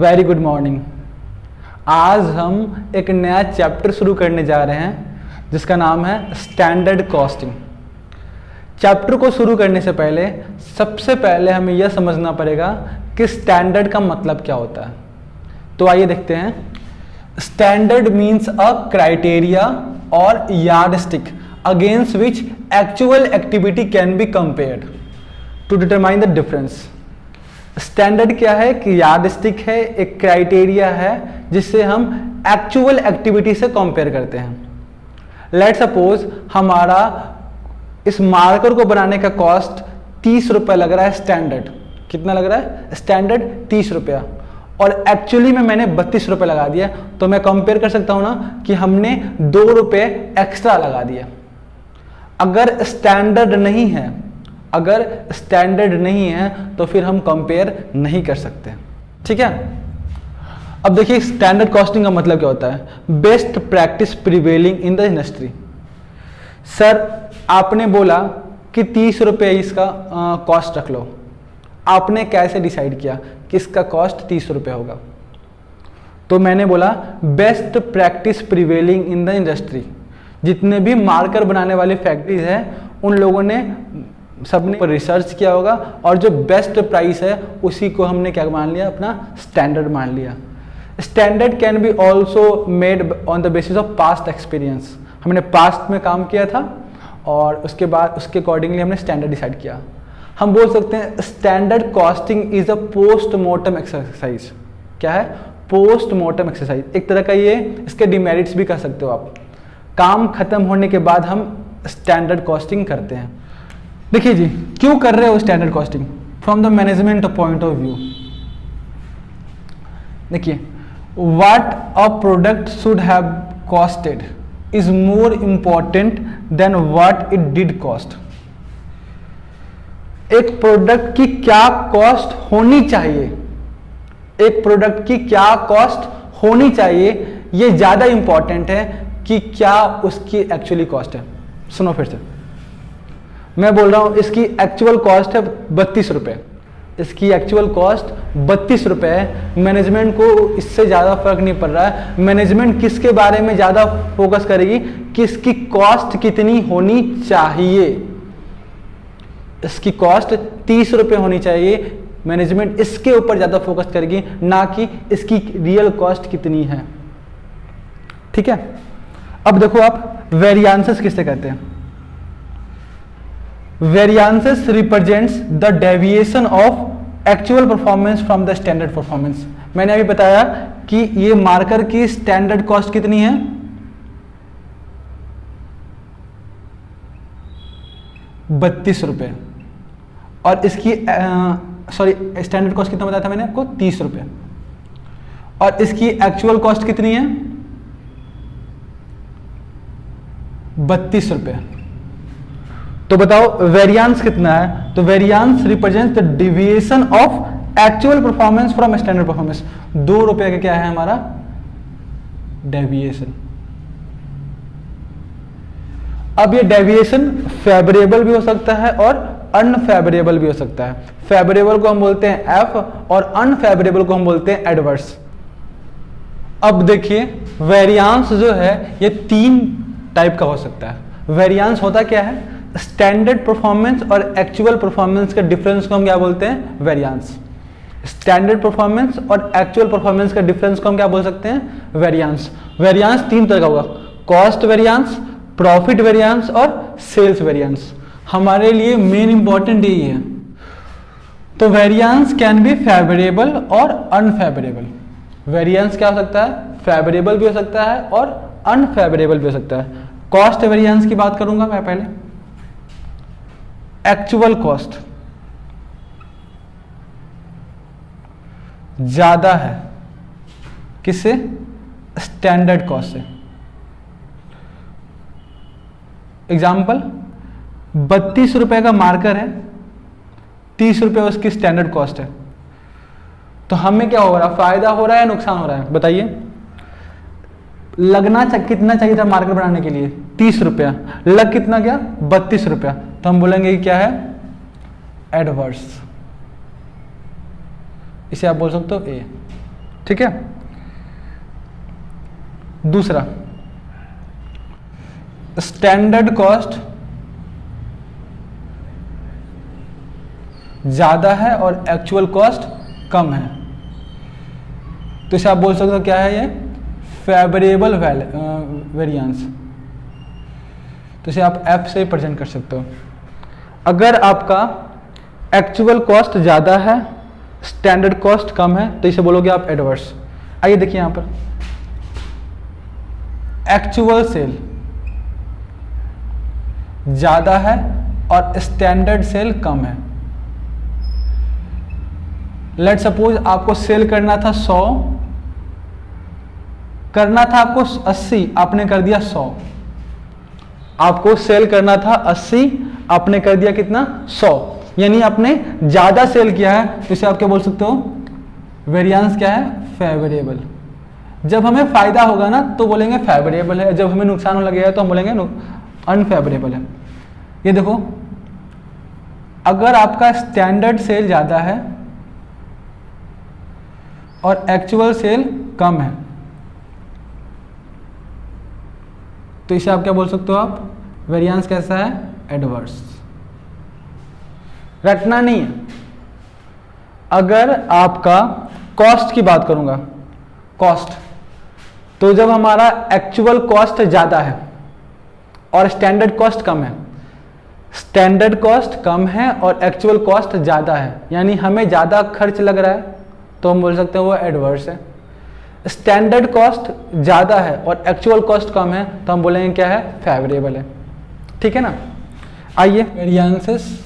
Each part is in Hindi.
Very good morning. आज हम एक नया चैप्टर शुरू करने जा रहे हैं जिसका नाम है स्टैंडर्ड कॉस्टिंग। चैप्टर को शुरू करने से पहले सबसे पहले हमें यह समझना पड़ेगा कि स्टैंडर्ड का मतलब क्या होता है। तो आइए देखते हैं। स्टैंडर्ड मीन्स अ क्राइटेरिया और yardstick against which actual activity can be compared to determine the difference. Standard क्या है कि यार्डस्टिक है, एक क्राइटेरिया है जिससे हम एक्चुअल एक्टिविटी से कंपेयर करते हैं। लेट सपोज हमारा इस मार्कर को बनाने का कॉस्ट 30 रुपये लग रहा है। स्टैंडर्ड कितना लग रहा है? स्टैंडर्ड 30 रुपया, और एक्चुअली में मैंने 32 रुपये लगा दिया, तो मैं कंपेयर कर सकता हूं ना कि हमने 2 रुपये एक्स्ट्रा लगा दिया। अगर स्टैंडर्ड नहीं है तो फिर हम कंपेयर नहीं कर सकते। ठीक है। अब देखिए स्टैंडर्ड कॉस्टिंग का मतलब क्या होता है। Best practice prevailing in the industry. Sir आपने बोला कि 30 रुपये इसका कॉस्ट रख लो। आपने कैसे डिसाइड किया कि इसका कॉस्ट 30 रुपये होगा? तो मैंने बोला best practice prevailing in the industry. जितने भी मार्कर बनाने वाली फैक्ट्रीज हैं उन लोगों ने सबने रिसर्च किया होगा और जो बेस्ट प्राइस है उसी को हमने क्या मान लिया? अपना स्टैंडर्ड मान लिया। Standard can be also made on the basis of past experience. हमने पास्ट में काम किया था और उसके बाद उसके अकॉर्डिंगली हमने स्टैंडर्ड डिसाइड किया। हम बोल सकते हैं standard costing is a postmortem exercise. क्या है? Postmortem exercise. एक तरह का ये इसके डिमेरिट्स भी कह सकते हो आप। काम खत्म होने के बाद हम स्टैंडर्ड कॉस्टिंग करते हैं। देखिए जी, क्यों कर रहे हो standard costing? From the management point of view. देखिए, what a product should have costed is more important than what it did cost. एक प्रोडक्ट की क्या कॉस्ट होनी चाहिए, ये ज्यादा इंपॉर्टेंट है कि क्या उसकी एक्चुअली कॉस्ट है। सुनो फिर से, मैं बोल रहा हूं इसकी एक्चुअल कॉस्ट है 32 रुपये। इसकी एक्चुअल कॉस्ट 32 रुपये है। मैनेजमेंट को इससे ज़्यादा फर्क नहीं पड़ रहा है। मैनेजमेंट किसके बारे में ज़्यादा फोकस करेगी कि इसकी कॉस्ट कितनी होनी चाहिए। इसकी कॉस्ट 30 रुपये होनी चाहिए। मैनेजमेंट इसके ऊपर ज़्यादा फोकस करेगी, ना कि इसकी रियल कॉस्ट कितनी है। ठीक है। अब देखो आप, वेरिएंसेस किससे कहते हैं? Variances represents the deviation of actual performance from the standard performance. मैंने अभी बताया कि ये मार्कर की स्टैंडर्ड कॉस्ट कितनी है? 32 रुपये, और इसकी स्टैंडर्ड कॉस्ट कितना बताया था मैंने आपको? 30 रुपये, और इसकी एक्चुअल कॉस्ट कितनी है? 32 रुपये। तो बताओ वेरिएंस कितना है? तो variance represents the deviation of actual performance from standard performance. 2 रुपये का क्या है हमारा? डेविएशन। अब ये डेविएशन फेवरेबल भी हो सकता है और अनफेवरेबल भी हो सकता है। फेवरेबल को हम बोलते हैं एफ और अनफेवरेबल को हम बोलते हैं एडवर्स। अब देखिए, वेरिएंस जो है ये 3 टाइप का हो सकता है। वेरिएंस होता क्या है? स्टैंडर्ड परफॉर्मेंस और एक्चुअल परफॉर्मेंस के डिफरेंस को हम क्या बोलते हैं? वेरिएंस। स्टैंडर्ड परफॉर्मेंस और एक्चुअल परफॉर्मेंस का डिफरेंस को हम क्या बोल सकते हैं? वेरिएंस। वेरिएंस 3 तरह का होगा: कॉस्ट वेरिएंस, प्रॉफिट वेरिएंस और सेल्स वेरिएंस। हमारे लिए मेन इंपॉर्टेंट यही है। तो वेरिएंस कैन बी फेवरेबल और अनफेवरेबल। वेरिएंस क्या हो सकता है? फेवरेबल भी हो सकता है और अनफेवरेबल भी हो सकता है। कॉस्ट वेरिएंस की बात करूंगा मैं पहले। एक्चुअल कॉस्ट ज्यादा है किससे? स्टैंडर्ड कॉस्ट से। एग्जाम्पल, 32 रुपए का मार्कर है, 30 रुपए उसकी स्टैंडर्ड कॉस्ट है। तो हमें क्या हो रहा है? फायदा हो रहा है या नुकसान हो रहा है? बताइए। लगना कितना चाहिए था मार्कर बनाने के लिए? 30 रुपया। लग कितना गया? 32 रुपया। तो हम बोलेंगे कि क्या है? एडवर्स। इसे आप बोल सकते हो ए। ठीक है। दूसरा, स्टैंडर्ड कॉस्ट ज्यादा है और एक्चुअल कॉस्ट कम है, तो इसे आप बोल सकते हो क्या है ये, फेवरेबल वेरिएंस। तो इसे आप एफ से प्रेजेंट कर सकते हो। अगर आपका एक्चुअल कॉस्ट ज़्यादा है, स्टैंडर्ड कॉस्ट कम है, तो इसे बोलोगे आप एडवर्स। आइए देखिए यहाँ पर, एक्चुअल सेल ज़्यादा है और स्टैंडर्ड सेल कम है। लेट सपोज आपको सेल करना था 100, करना था आपको 80, आपने कर दिया 100। आपको सेल करना था 80, आपने कर दिया कितना, 100, यानी आपने ज्यादा सेल किया है, तो इसे आप क्या बोल सकते हो, वेरिएंस क्या है, फेवरेबल। जब हमें फायदा होगा ना तो बोलेंगे फेवरेबल है, जब हमें नुकसान लगेगा तो हम बोलेंगे अनफेवरेबल है। ये देखो, अगर आपका स्टैंडर्ड सेल ज्यादा है और एक्चुअल सेल कम है, तो इसे आप क्या बोल सकते हो, आप वेरिएंस कैसा है, एडवर्स। रटना नहीं है। अगर आपका कॉस्ट की बात करूंगा, कॉस्ट, तो जब हमारा एक्चुअल कॉस्ट ज्यादा है और स्टैंडर्ड कॉस्ट कम है, स्टैंडर्ड कॉस्ट कम है और एक्चुअल कॉस्ट ज्यादा है, यानी हमें ज्यादा खर्च लग रहा है, तो हम बोल सकते हैं वो एडवर्स है। स्टैंडर्ड कॉस्ट ज्यादा है और एक्चुअल कॉस्ट कम है, तो हम बोलेंगे क्या है, फेवरेबल है। ठीक है ना। आइए, वेरिएंसेस,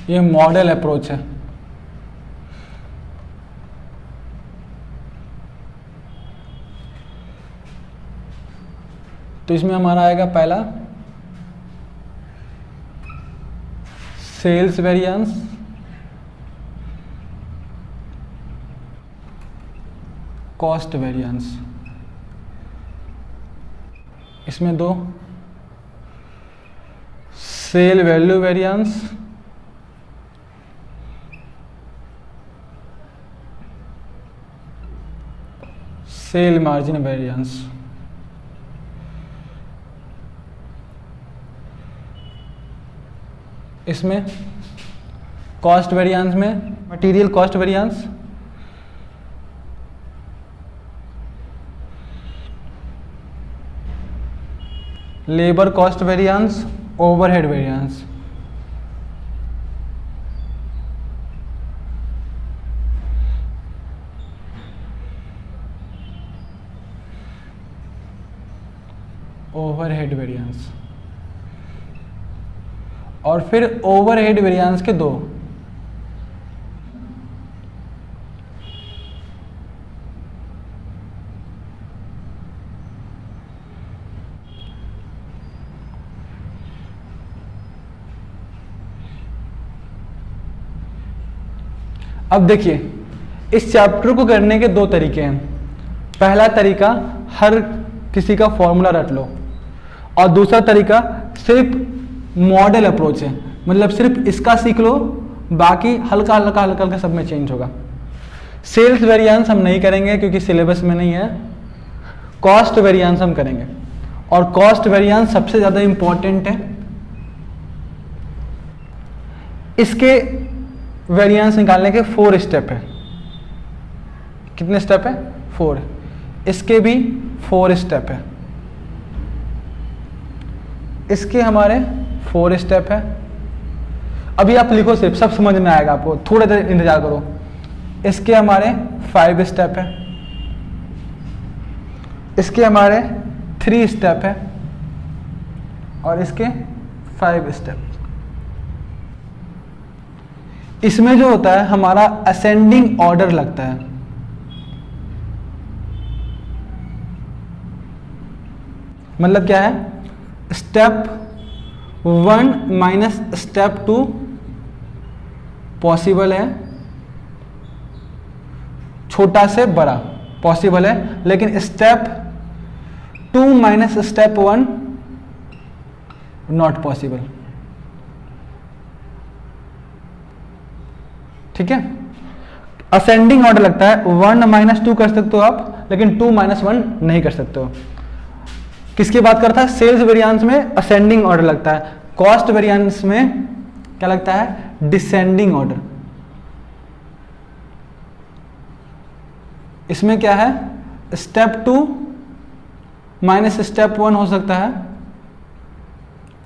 ये मॉडल अप्रोच है। तो इसमें हमारा आएगा पहला सेल्स वेरिएंस, कॉस्ट वेरिएंस। इसमें दो, sale value variance, sale margin variance. इसमें कॉस्ट वेरिएंस में material cost variance, labour cost variance, overhead variance. Overhead variance, और फिर ओवरहेड वेरिएंस के दो, अब देखिए, इस चैप्टर को करने के दो तरीके हैं। पहला तरीका, हर किसी का फॉर्मूला रट लो, और दूसरा तरीका सिर्फ मॉडल अप्रोच है, मतलब सिर्फ इसका सीख लो, बाकी हल्का हल्का हल्का हल्का सब में चेंज होगा। सेल्स वेरिएंस हम नहीं करेंगे क्योंकि सिलेबस में नहीं है। कॉस्ट वेरिएंस हम करेंगे, और कॉस्ट वेरिएंस सबसे ज्यादा इंपॉर्टेंट है। इसके वेरिएंस निकालने के 4 स्टेप है। कितने स्टेप है? 4। इसके भी 4 स्टेप है, इसके हमारे 4 स्टेप है। अभी आप लिखो, सिर्फ सब समझ में आएगा आपको, थोड़ा देर इंतजार करो। इसके हमारे 5 स्टेप है, इसके हमारे 3 स्टेप है, और इसके 5 स्टेप। इसमें जो होता है हमारा असेंडिंग ऑर्डर लगता है। मतलब क्या है? स्टेप 1 माइनस स्टेप 2 पॉसिबल है, छोटा से बड़ा पॉसिबल है, लेकिन step 2 minus step 1 not possible. ठीक है। असेंडिंग ऑर्डर लगता है, 1 - 2 कर सकते हो आप, लेकिन 2 - 1 नहीं कर सकते हो। किसकी बात करता है? सेल्स वेरिएंस में असेंडिंग ऑर्डर लगता है, कॉस्ट वेरिएंस में क्या लगता है? Descending order. इसमें क्या है? स्टेप 2 माइनस स्टेप 1 हो सकता है,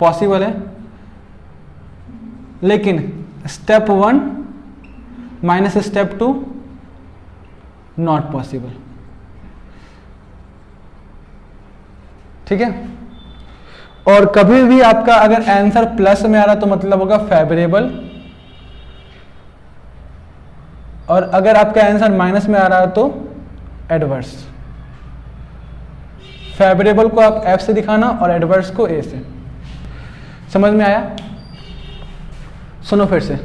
पॉसिबल है, लेकिन step 1 minus step 2 not possible. ठीक है। और कभी भी आपका अगर आंसर प्लस में आ रहा तो मतलब होगा फेवरेबल, और अगर आपका आंसर माइनस में आ रहा है तो एडवर्स। फेवरेबल को आप F से दिखाना और एडवर्स को A से। समझ में आया? सुनो फिर से,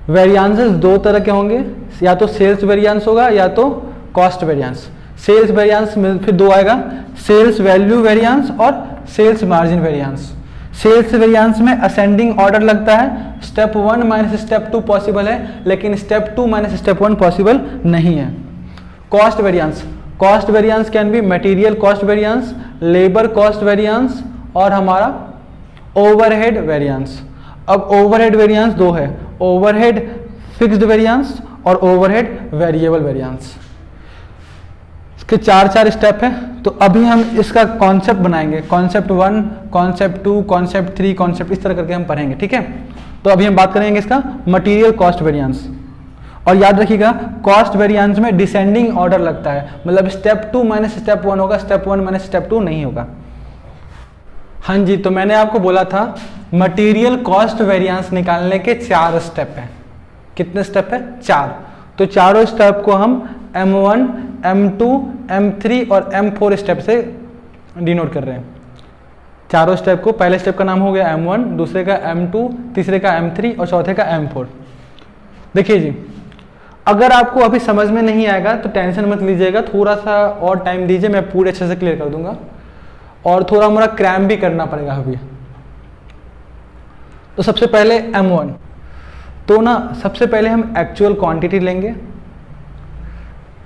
वेरिएंसेस दो तरह के होंगे, या तो सेल्स वेरिएंस होगा या तो कॉस्ट वेरिएंस। सेल्स वेरिएंस में फिर दो आएगा, सेल्स वैल्यू वेरिएंस और sales margin variance. Sales variance में असेंडिंग ऑर्डर लगता है, स्टेप 1 माइनस स्टेप 2 पॉसिबल है, लेकिन स्टेप 2 माइनस स्टेप 1 पॉसिबल नहीं है। Cost variance, cost variance can be material cost variance, labour cost variance और हमारा ओवरहेड वेरिएंस। अब ओवरहेड वेरिएंस दो है, ओवरहेड फिक्स्ड वेरिएंस और ओवरहेड वेरिएबल वेरिएंस। इसके चार स्टेप है। तो अभी हम इसका कॉन्सेप्ट बनाएंगे, कॉन्सेप्ट 1, कॉन्सेप्ट 2, कॉन्सेप्ट 3, कॉन्सेप्ट, इस तरह करके हम पढ़ेंगे। ठीक है। तो अभी हम बात करेंगे इसका मटेरियल कॉस्ट वेरिएंस। और याद रखिएगा, कॉस्ट वेरिएंस में डिसेंडिंग ऑर्डर लगता है, मतलब स्टेप 2 माइनस स्टेप 1 होगा, स्टेप 1 माइनस स्टेप 2 नहीं होगा। हाँ जी, तो मैंने आपको बोला था मटेरियल कॉस्ट वेरिएंस निकालने के 4 स्टेप हैं। कितने स्टेप है? 4। तो चारों स्टेप को हम M1, M2, M3 और M4 स्टेप से डिनोट कर रहे हैं। चारों स्टेप को, पहले स्टेप का नाम हो गया M1, दूसरे का M2, तीसरे का M3 और चौथे का M4। देखिए जी, अगर आपको अभी समझ में नहीं आएगा तो टेंशन मत लीजिएगा, थोड़ा सा और टाइम दीजिए, मैं पूरे अच्छे से क्लियर कर दूंगा। और थोड़ा मोड़ा क्रैम भी करना पड़ेगा अभी। तो सबसे पहले M1, तो ना सबसे पहले हम एक्चुअल क्वांटिटी लेंगे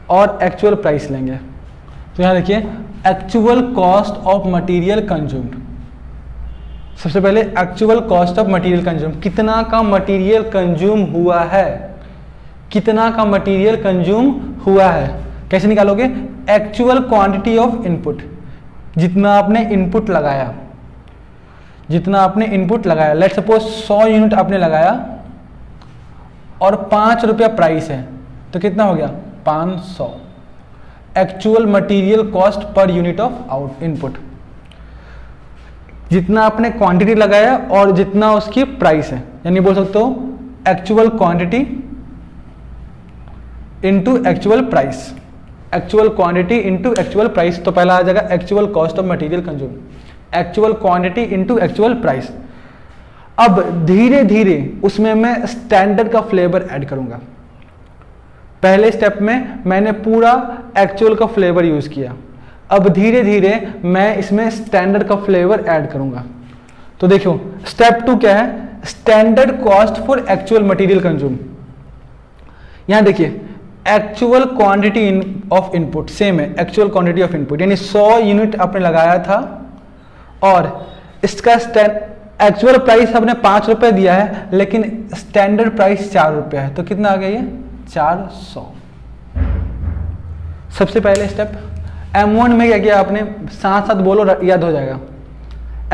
और एक्चुअल प्राइस लेंगे। तो यहाँ देखिए, actual cost of material consumed. सबसे पहले actual cost of material consume, कितना का मटेरियल कंज्यूम हुआ है, कितना का मटेरियल कंज्यूम हुआ है। कैसे निकालोगे? एक्चुअल क्वांटिटी ऑफ इनपुट, जितना आपने इनपुट लगाया, जितना आपने इनपुट लगाया। लेट्स सपोज 100 यूनिट आपने लगाया और 5 रुपया प्राइस है, तो कितना हो गया? 500। Actual material cost per unit of out input, जितना आपने क्वांटिटी लगाया और जितना उसकी प्राइस है, यानी बोल सकते हो actual quantity into actual price. Actual quantity into actual price, तो पहला आ जाएगा actual cost of material consume, actual quantity into actual price. अब धीरे धीरे उसमें मैं स्टैंडर्ड का फ्लेवर ऐड करूंगा। पहले स्टेप में मैंने पूरा एक्चुअल का फ्लेवर यूज किया, अब धीरे धीरे मैं इसमें स्टैंडर्ड का फ्लेवर ऐड करूंगा। तो देखो, स्टेप 2 क्या है? Standard cost for actual material consume. यहां देखिए, actual quantity of input same है, एक्चुअल क्वांटिटी ऑफ इनपुट, यानी 100 यूनिट आपने लगाया था और इसका एक्चुअल प्राइस आपने 5 रुपए दिया है, लेकिन स्टैंडर्ड प्राइस 4 रुपए है, तो कितना आ गया ये? 400। सबसे पहले स्टेप M1 में क्या किया आपने? साथ साथ बोलो, याद हो जाएगा।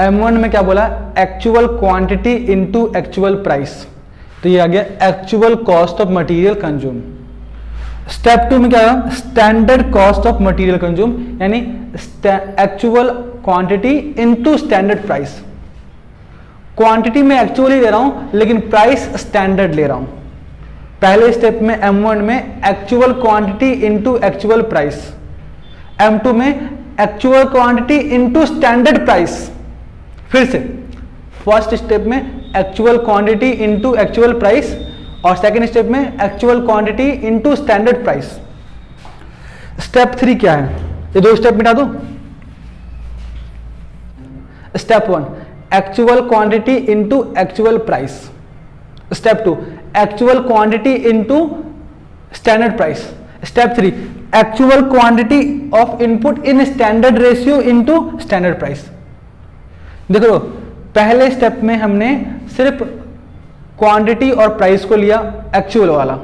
M1 में क्या बोला? Actual quantity into actual price, तो ये आ गया actual cost of material consume. Step 2 में क्या है? Standard cost of material consume, यानी actual quantity into standard price. Quantity में एक्चुअली ले रहा हूं, लेकिन प्राइस स्टैंडर्ड ले रहा हूं। पहले स्टेप में M1 में actual quantity into actual price, M2 में actual quantity into standard price. फिर से फर्स्ट स्टेप में actual quantity into actual price और सेकंड स्टेप में actual quantity into standard price. Step 3 क्या है? ये 2 स्टेप मिटा दो। Step 1 actual quantity into actual price. Step 2 actual quantity into standard price. Step 3, actual quantity of input in standard ratio into standard price. देखो पहले स्टेप में हमने सिर्फ क्वांटिटी और प्राइस को लिया एक्चुअल वाला,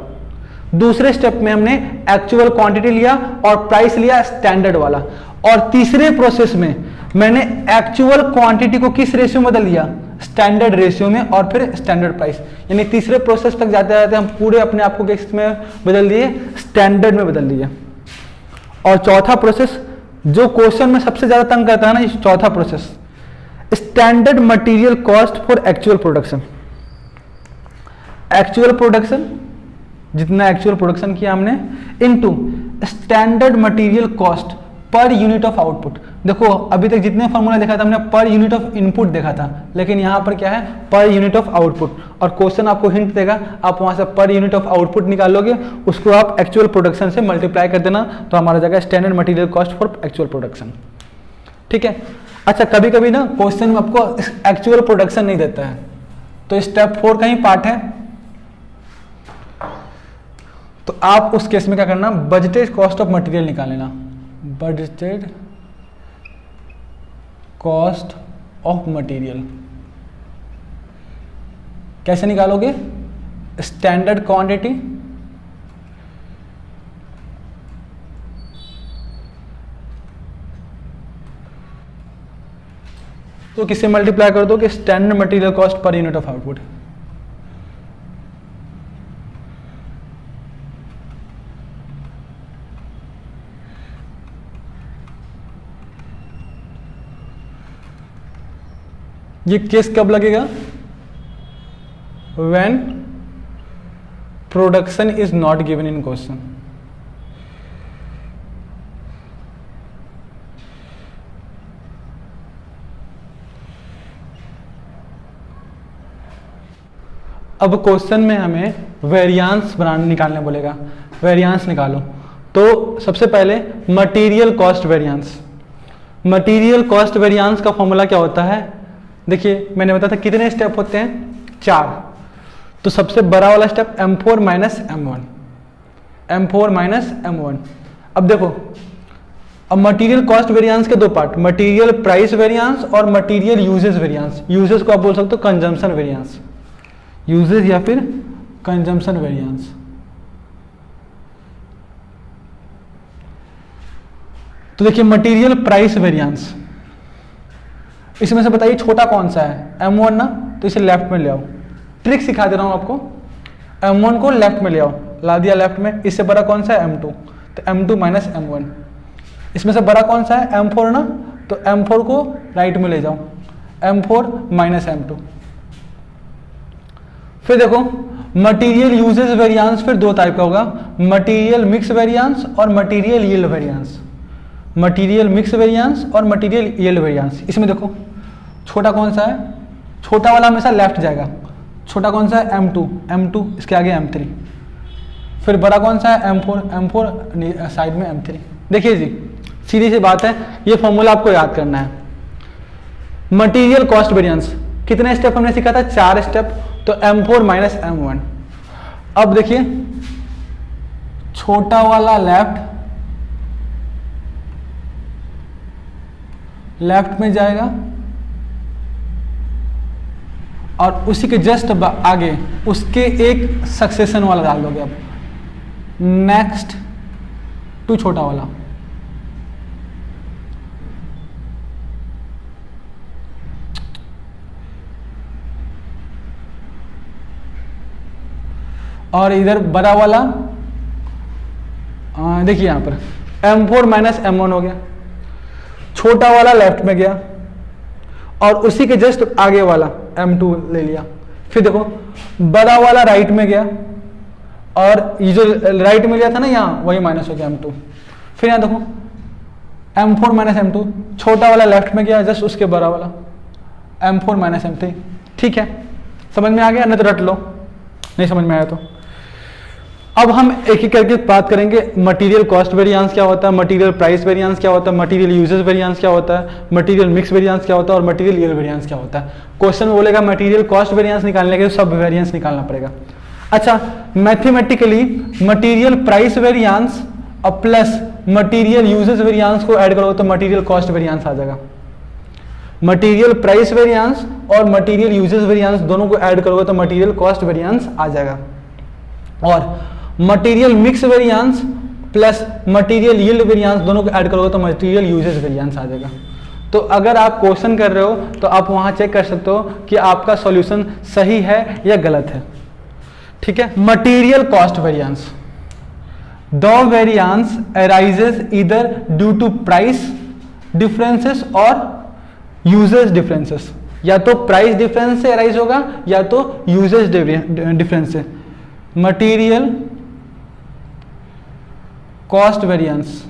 दूसरे स्टेप में हमने एक्चुअल क्वांटिटी लिया और प्राइस लिया स्टैंडर्ड वाला, और तीसरे प्रोसेस में मैंने एक्चुअल क्वांटिटी को किस रेशियो में बदल दिया, स्टैंडर्ड रेशियो में, और फिर स्टैंडर्ड प्राइस। यानी तीसरे प्रोसेस तक जाते जाते हम पूरे अपने आप को किस में बदल दिए, स्टैंडर्ड में बदल दिए। और चौथा प्रोसेस जो क्वेश्चन में सबसे ज्यादा तंग करता है ना, इस चौथा process, standard material cost for actual production. Actual production, जितना एक्चुअल प्रोडक्शन किया हमने, into standard material cost per unit of output. देखो अभी तक जितने फॉर्मूला देखा था हमने पर यूनिट ऑफ इनपुट देखा था, लेकिन यहां पर क्या है, पर यूनिट ऑफ आउटपुट। और क्वेश्चन आपको हिंट देगा, आप वहां से पर यूनिट ऑफ आउटपुट निकालोगे, उसको आप एक्चुअल प्रोडक्शन से मल्टीप्लाई कर देना, तो हमारा जाएगा standard material cost for actual production. ठीक है। अच्छा कभी कभी ना क्वेश्चन में आपको एक्चुअल प्रोडक्शन नहीं देता है, तो स्टेप 4 का ही पार्ट है, तो आप उस केस में क्या करना, बजटेड कॉस्ट ऑफ मटेरियल निकाल लेना। बजटेड कॉस्ट ऑफ मटेरियल कैसे निकालोगे, स्टैंडर्ड क्वांटिटी तो किससे मल्टीप्लाई कर दो कि standard material cost per unit of output. ये केस कब लगेगा, when production is not given in question. अब क्वेश्चन में हमें वेरिएंस निकालने बोलेगा, वेरिएंस निकालो। तो सबसे पहले material cost variance. Material cost variance का फॉर्मूला क्या होता है, देखिए मैंने बताया था कितने स्टेप होते हैं, 4। तो सबसे बड़ा वाला step M4 minus M1, M4 minus M1। अब देखो, अब मटेरियल कॉस्ट वेरिएंस के 2 पार्ट, मटेरियल प्राइस वेरिएंस और मटेरियल यूजेस वेरिएंस। यूजेस को आप बोल सकते हो कंजम्पशन वेरिएंस, यूजेस या फिर कंजम्पशन वेरिएंस। तो देखिए मटेरियल प्राइस वेरिएंस, इसमें से बताइए छोटा कौन सा है, M1 ना, तो इसे लेफ्ट में ले आओ। ट्रिक सिखा दे रहा हूं आपको, M1 को लेफ्ट में ले आओ, ला दिया लेफ्ट में। इससे बड़ा कौन सा है, M2, तो M2 माइनस M1। इसमें से बड़ा कौन सा है, M4 ना, तो M4 को राइट में ले जाओ, M4 माइनस M2। फिर देखो मटेरियल यूजेस वेरिएंस फिर 2 टाइप का होगा, मटेरियल मिक्स वेरिएंस और material yield variance. Material mix variance और मटेरियल यील्ड वेरिएंस। इसमें देखो छोटा कौन सा है, छोटा वाला हमेशा लेफ्ट जाएगा। छोटा कौन सा है, M2, इसके आगे M3। फिर बड़ा कौन सा है, M4 साइड में M3। देखिए जी सीधी सी बात है, ये फॉर्मूला आपको याद करना है। मटेरियल कॉस्ट वेरिएंस कितने स्टेप हमने सीखा था, 4 स्टेप, तो M4 माइनस M1। अब देखिए छोटा वाला लेफ्ट में जाएगा और उसी के जस्ट आगे उसके एक सक्सेशन वाला डाल दोगे अब, नेक्स्ट टू छोटा वाला। और इधर बड़ा वाला देखिए यहां पर M4 माइनस M1 हो गया, छोटा वाला लेफ्ट में गया और उसी के जस्ट आगे वाला M2 ले लिया। फिर देखो बड़ा वाला राइट में गया और ये जो राइट में लिया था ना यहाँ, वही माइनस हो गया M2। फिर यहाँ देखो M4 माइनस M2, छोटा वाला लेफ्ट में गया, जस्ट उसके बड़ा वाला M4 माइनस M3। ठीक है, समझ में आ गया, नहीं तो रट लो, नहीं समझ में आया तो। अब हम एक एक करके बात करेंगे, मटेरियल कॉस्ट वेरिएंस क्या होता है, मटेरियल प्राइस वेरिएंस क्या होता है, मटेरियल यूजेस वेरिएंस क्या होता है, मटेरियल मिक्स वेरिएंस क्या होता है और मटेरियल यील्ड वेरिएंस क्या होता है। क्वेश्चन में बोलेगा मटेरियल कॉस्ट वेरिएंस निकालने के लिए सब वेरिएंस निकालना पड़ेगा। अच्छा, मैथमेटिकली मटेरियल प्राइस वेरिएंस और प्लस मटेरियल यूजेस वेरिएंस को ऐड करो तो मटेरियल कॉस्ट वेरिएंस आ जाएगा। मटेरियल प्राइस वेरिएंस और मटेरियल यूजेस वेरिएंस दोनों को ऐड करोगे तो मटेरियल कॉस्ट वेरिएंस आ जाएगा। और material mix variance plus material yield variance दोनों को ऐड करोगे तो मटेरियल यूजेस वेरिएंस आ जाएगा। तो अगर आप क्वेश्चन कर रहे हो तो आप वहां चेक कर सकते हो कि आपका सॉल्यूशन सही है या गलत है। ठीक है। Material cost variance, the variance arises either due to price differences और यूजेस डिफरेंसेस, या तो प्राइस डिफरेंस से अराइज होगा या तो यूजेस डिफरेंस से। Material cost variance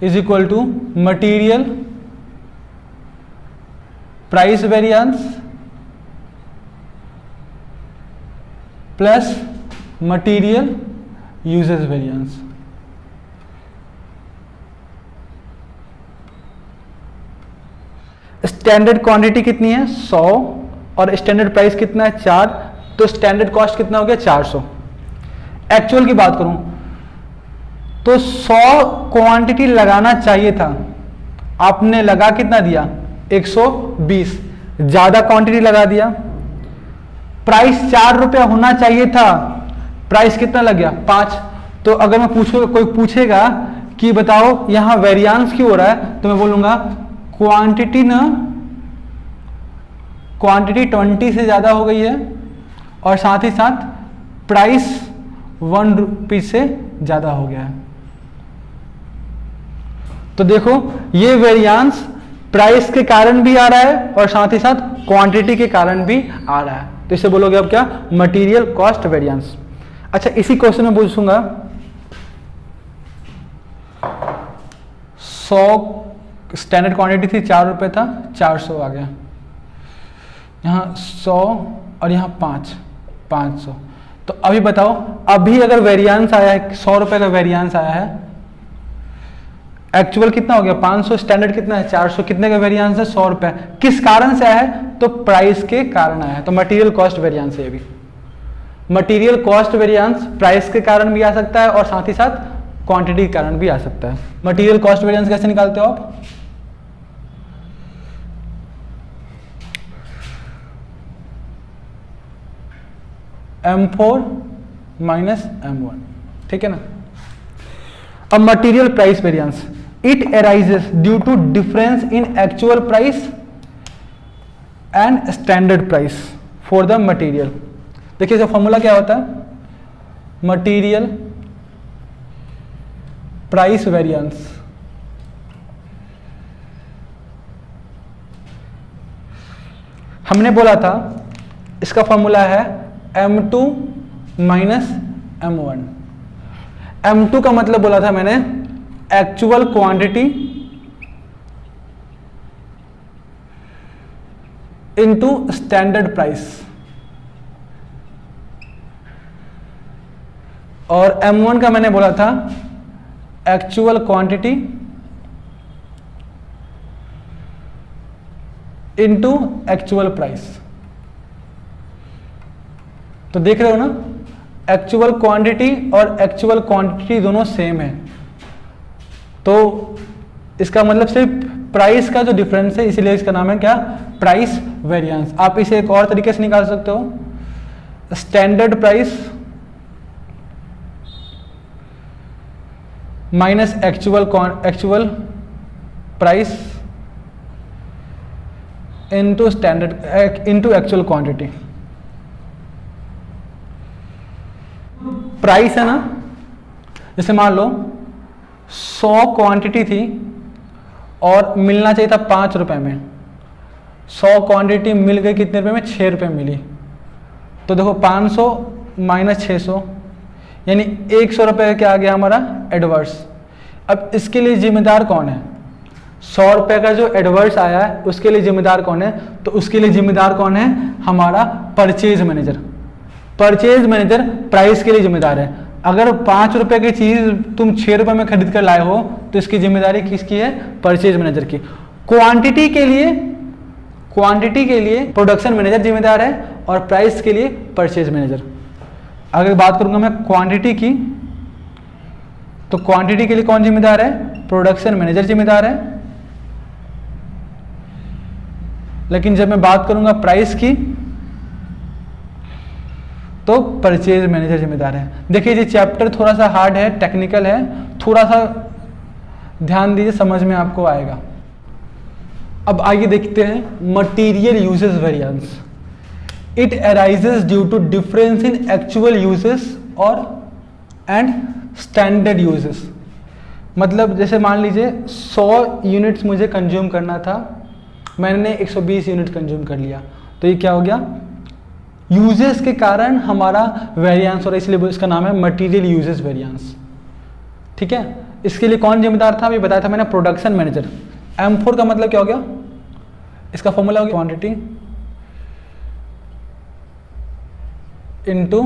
is equal to material price variance plus material usages variance. Standard quantity कितनी है 100 और स्टैंडर्ड प्राइस कितना है 4, तो स्टैंडर्ड कॉस्ट कितना हो गया 400। एक्चुअल की बात करूं तो 100 क्वांटिटी लगाना चाहिए था, आपने लगा कितना दिया 120, ज्यादा क्वांटिटी लगा दिया। प्राइस 4 रुपया होना चाहिए था, प्राइस कितना लग गया 5। तो अगर मैं पूछूंगा, कोई पूछेगा कि बताओ यहां वेरिएंस क्यों हो रहा है, तो मैं बोलूंगा क्वांटिटी ना, क्वांटिटी 20 से ज्यादा हो गई है और साथ ही साथ प्राइस 1 रुपये से ज्यादा हो गया है। तो देखो ये वेरिएंस प्राइस के कारण भी आ रहा है और साथ ही साथ क्वांटिटी के कारण भी आ रहा है, तो इसे बोलोगे अब क्या, मटेरियल कॉस्ट वेरिएंस। अच्छा, इसी क्वेश्चन में पूछूंगा 100 स्टैंडर्ड क्वांटिटी थी 4 रुपए था, 400 आ गया, यहाँ 100 और यहाँ 500। तो अभी बताओ, अभी अगर वेरिएंस आया है 100 रुपए का वेरिएंस आया है, एक्चुअल कितना हो गया 500, स्टैंडर्ड कितना है 400, कितने का वेरिएंस है 100 रुपए। किस कारण से आया है, तो प्राइस के कारण आया है, तो मटेरियल कॉस्ट वेरिएंस है। भी मटेरियल कॉस्ट वेरिएंस प्राइस के कारण भी आ सकता है और साथ ही साथ क्वांटिटी के कारण भी आ सकता है। मटेरियल कॉस्ट वेरिएंस कैसे निकालते हो आप, M4 माइनस M1, ठीक है ना। अब material price variance, it arises due to difference in actual price and standard price for the material. देखिए इसका फॉर्मूला क्या होता है, मटेरियल प्राइस वेरिएंस हमने बोला था इसका फॉर्मूला है M2 माइनस M1। M2 का मतलब बोला था मैंने actual quantity into standard price, और M1 का मैंने बोला था actual quantity into actual price. तो देख रहे हो ना, एक्चुअल क्वांटिटी और एक्चुअल क्वांटिटी दोनों सेम है, तो इसका मतलब सिर्फ प्राइस का जो डिफरेंस है, इसीलिए इसका नाम है क्या, प्राइस वेरिएंस। आप इसे एक और तरीके से निकाल सकते हो, standard price minus actual price into standard into actual quantity. Price है ना, जैसे मान लो 100 क्वांटिटी थी और मिलना चाहिए था 5 रुपए में, 100 क्वांटिटी मिल गई कितने रुपए में, 6 रुपए मिली। तो देखो 500 माइनस 600 यानी 100 रुपए क्या आ गया हमारा एडवर्स। अब इसके लिए जिम्मेदार कौन है, 100 रुपए का जो एडवर्स आया है उसके लिए जिम्मेदार कौन है, तो उसके लिए जिम्मेदार कौन है, हमारा purchase manager. Purchase manager price के लिए जिम्मेदार है। अगर 5 रुपए की चीज तुम 6 रुपए में खरीद कर लाए हो तो इसकी जिम्मेदारी किसकी है, परचेज मैनेजर की। क्वांटिटी के लिए प्रोडक्शन मैनेजर जिम्मेदार है और प्राइस के लिए परचेज मैनेजर। अगर बात करूंगा मैं क्वांटिटी की, तो क्वांटिटी के लिए कौन जिम्मेदार है? प्रोडक्शन मैनेजर जिम्मेदार है। लेकिन जब मैं बात करूंगा प्राइस की, तो परचेज मैनेजर जिम्मेदार है। देखिए ये चैप्टर थोड़ा सा हार्ड है, टेक्निकल है, थोड़ा सा ध्यान दीजिए, समझ में आपको आएगा। अब आगे देखते हैं material usages variance. It arises due to difference in actual usages और एंड स्टैंडर्ड यूजेस। मतलब जैसे मान लीजिए 100 यूनिट्स मुझे कंज्यूम करना था, मैंने 120 यूनिट कंज्यूम कर लिया, तो ये क्या हो गया? यूजेस के कारण हमारा वेरिएंस, और इसलिए इसका नाम है मटीरियल यूजेस वेरिएंस। ठीक है, इसके लिए कौन जिम्मेदार था? अभी बताया था मैंने, प्रोडक्शन मैनेजर। M4 का मतलब क्या हो गया? इसका फॉर्मूला हो गया क्वांटिटी इनटू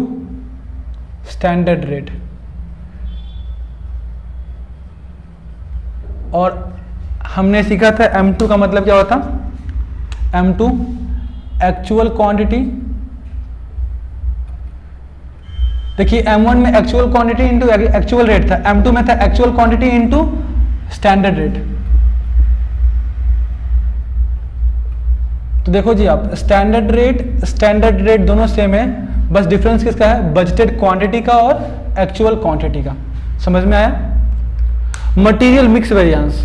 स्टैंडर्ड रेट। और हमने सीखा था M2 का मतलब क्या होता? M2 actual quantity. देखिए M1 में actual quantity into actual rate था, M2 में था actual quantity into standard rate. तो देखो जी आप, स्टैंडर्ड रेट दोनों सेम है, बस डिफरेंस किसका है? बजटेड क्वांटिटी का और एक्चुअल क्वांटिटी का। समझ में आया? Material mix variance.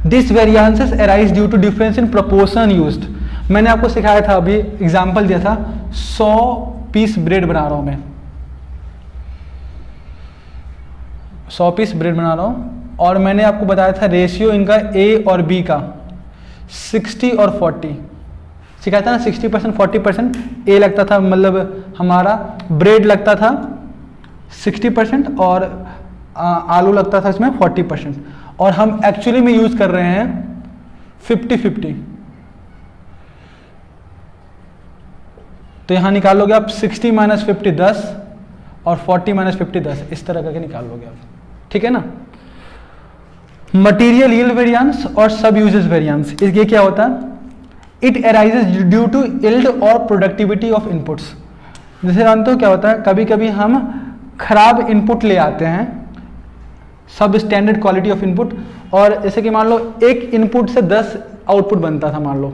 This variances arise due to difference in proportion used. मैंने आपको सिखाया था, अभी एग्जांपल दिया था, 100 पीस ब्रेड बना रहा हूं मैं, 100 पीस ब्रेड बना रहा हूं, और मैंने आपको बताया था रेशियो इनका A और B का 60 और 40 सिखाया था ना। 60% 40% A लगता था, मतलब हमारा ब्रेड लगता था 60% और आलू लगता था इसमें 40%, और हम एक्चुअली में यूज कर रहे हैं 50-50। तो यहां निकालोगे आप 60 - 50 10 और 40 - 50 10, इस तरह करके निकाल लोगे आप। ठीक है ना? मटीरियल यील्ड वेरिएंस और सब यूजेस वेरिएंस, ये क्या होता है? It arises due to yield और प्रोडक्टिविटी ऑफ इनपुट्स। जैसे जानते हो क्या होता है, कभी कभी हम खराब इनपुट ले आते हैं, सब स्टैंडर्ड क्वालिटी ऑफ इनपुट, और जैसे कि मान लो एक इनपुट से 10 आउटपुट बनता था, मान लो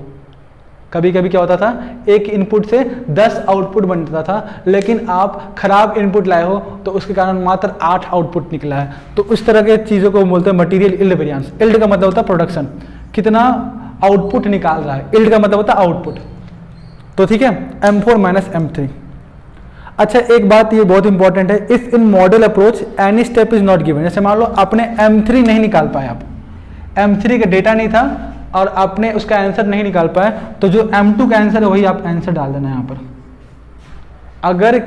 कभी कभी क्या होता था, एक इनपुट से 10 आउटपुट बनता था, लेकिन आप खराब इनपुट लाए हो तो उसके कारण मात्र 8 आउटपुट निकला है। तो उस तरह के चीज़ों को बोलते हैं मटीरियल यील्ड वेरिएंस। यील्ड का मतलब होता है प्रोडक्शन, कितना आउटपुट निकाल रहा है, यील्ड का मतलब होता है आउटपुट। तो ठीक है, M4 - M3। अच्छा, एक बात ये बहुत इंपॉर्टेंट है, if in model approach any step is not given. जैसे मान लो आपने M3 नहीं निकाल पाए, आप M3 का डेटा नहीं था और आपने उसका आंसर नहीं निकाल पाए, तो जो M2 का आंसर है वही आप आंसर डाल देना यहाँ पर। अगर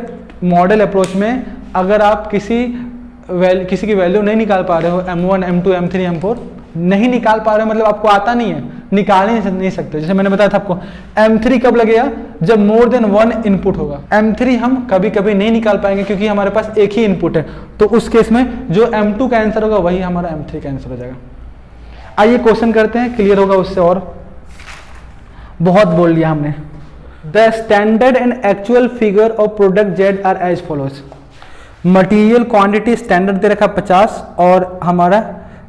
मॉडल अप्रोच में अगर आप किसी की वैल्यू नहीं निकाल पा रहे हो, M1 M2 M3 M4 नहीं निकाल पा रहे हो, मतलब आपको आता नहीं है, निकाल ही नहीं सकते। जैसे मैंने बताया था आपको, M3 कब लगेगा? जब मोर देन 1 इनपुट होगा। M3 हम कभी कभी नहीं निकाल पाएंगे क्योंकि हमारे पास एक ही इनपुट है, तो उस केस में जो M2 का आंसर होगा वही हमारा M3 का आंसर हो जाएगा। आइए क्वेश्चन करते हैं, क्लियर होगा उससे। और बहुत बोल लिया हमने। The standard and actual figure of product Z are as follows. Material quantity standard दे रखा 50 और हमारा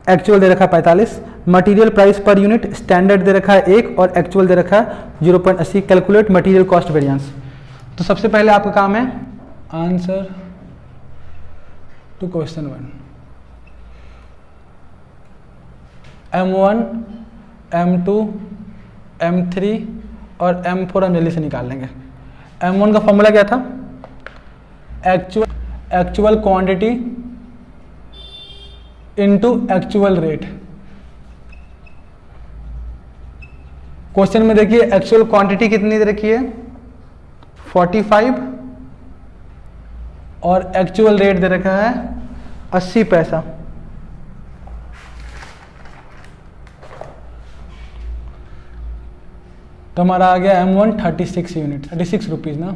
एक्चुअल दे रखा 45। Material price per unit standard दे रखा है 1 और एक्चुअल दे रखा है 0.80। Calculate material cost variance. तो सबसे पहले आपका काम है answer to question 1। M1 M2 M3 और M4 हम जल्दी से निकाल लेंगे। M1 का फॉर्मूला क्या था? Actual quantity into actual rate. Question में देखिए एक्चुअल क्वांटिटी कितनी दे रखी है? 45 और एक्चुअल रेट दे रखा है 80 पैसा। तो हमारा आ गया M1 36 यूनिट, 36 रुपीज ना।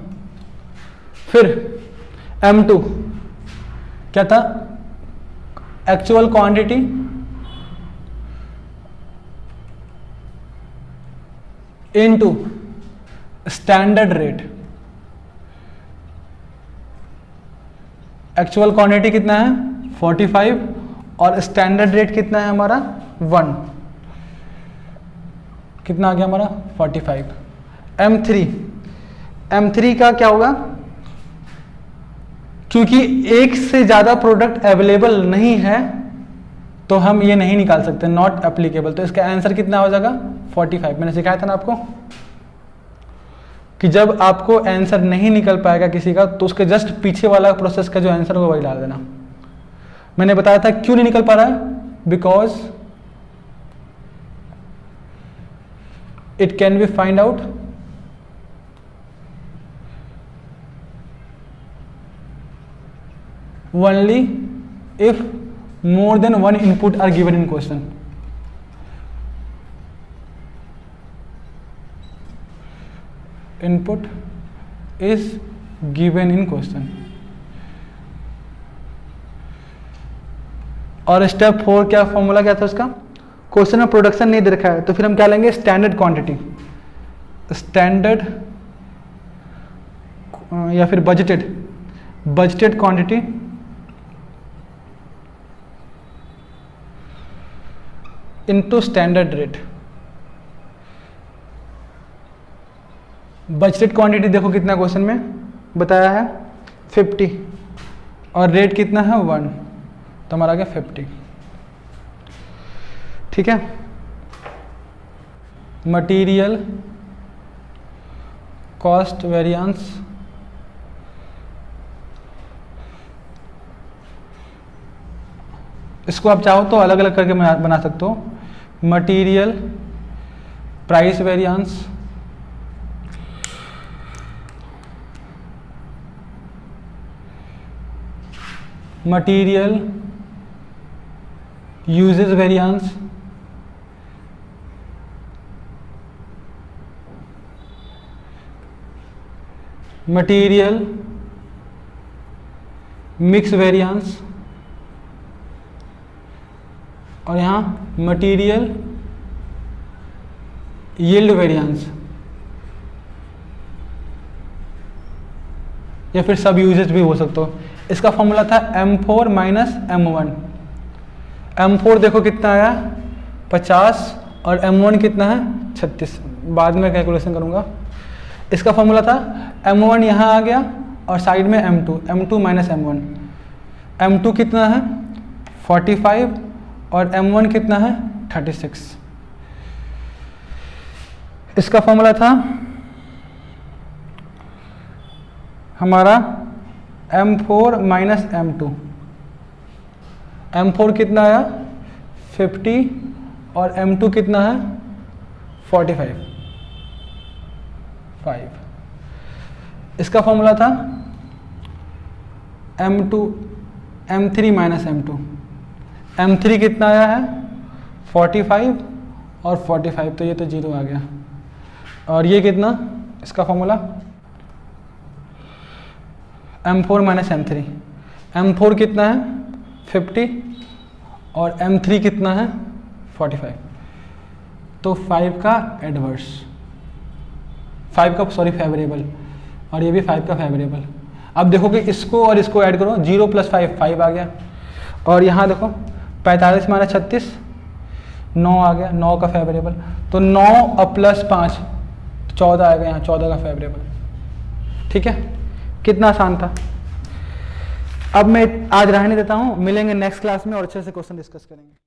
फिर M2 क्या था? Actual quantity into standard rate, actual quantity कितना है 45 और स्टैंडर्ड रेट कितना है हमारा 1, कितना आ गया हमारा 45। M3 का क्या होगा, क्योंकि एक से ज्यादा प्रोडक्ट अवेलेबल नहीं है तो हम ये नहीं निकाल सकते, नॉट एप्लीकेबल। तो इसका आंसर कितना हो जाएगा 45। मैंने सिखाया था ना आपको कि जब आपको आंसर नहीं निकल पाएगा किसी का तो उसके जस्ट पीछे वाला प्रोसेस का जो आंसर होगा वही डाल देना। मैंने बताया था क्यों नहीं निकल पा रहा है, because it can be find out only if more than one input are given in question. Input is given in question. और स्टेप 4 क्या फॉर्मूला क्या था उसका, क्वेश्चन में प्रोडक्शन नहीं दे रखा है तो फिर हम क्या लेंगे स्टैंडर्ड क्वांटिटी, स्टैंडर्ड या फिर budgeted quantity into standard rate. Budgeted quantity देखो कितना क्वेश्चन में बताया है 50 और रेट कितना है 1, तो हमारा आ गया 50। ठीक है, मटेरियल कॉस्ट वेरिएंस इसको आप चाहो तो अलग अलग करके बना सकते हो, material price variance, material usages variance, material mix variance और यहाँ मटेरियल यील्ड वेरिएंस या फिर सब यूजेज भी हो सकते हो। इसका फॉर्मूला था M4 माइनस M1। M4 देखो कितना आया 50 और M1 कितना है 36, बाद में कैलकुलेशन करूंगा। इसका फॉर्मूला था M1 यहाँ आ गया और साइड में M2 माइनस M1। M2 कितना है 45 और M1 कितना है 36। इसका फॉर्मूला था हमारा M4 माइनस M2। M4 कितना आया 50 और M2 कितना है 45। इसका फॉर्मूला था M3 माइनस M2। M3 कितना आया है 45 और 45, तो ये तो 0 आ गया। और ये कितना, इसका formula M4 minus M3। M4 कितना है 50 और M3 कितना है 45, तो 5 का एडवर्स, 5 का सॉरी फेवरेबल, और ये भी 5 का फेवरेबल। अब देखो कि इसको और इसको ऐड करो, 0 + 5 5 आ गया। और यहाँ देखो 45 माइनस 36 9 आ गया, 9 का फेवरेबल, तो 9 + 5 14 आएगा, यहाँ 14 का फेवरेबल। ठीक है, कितना आसान था। अब मैं आज रहने देता हूँ, मिलेंगे नेक्स्ट क्लास में और अच्छे से क्वेश्चन डिस्कस करेंगे।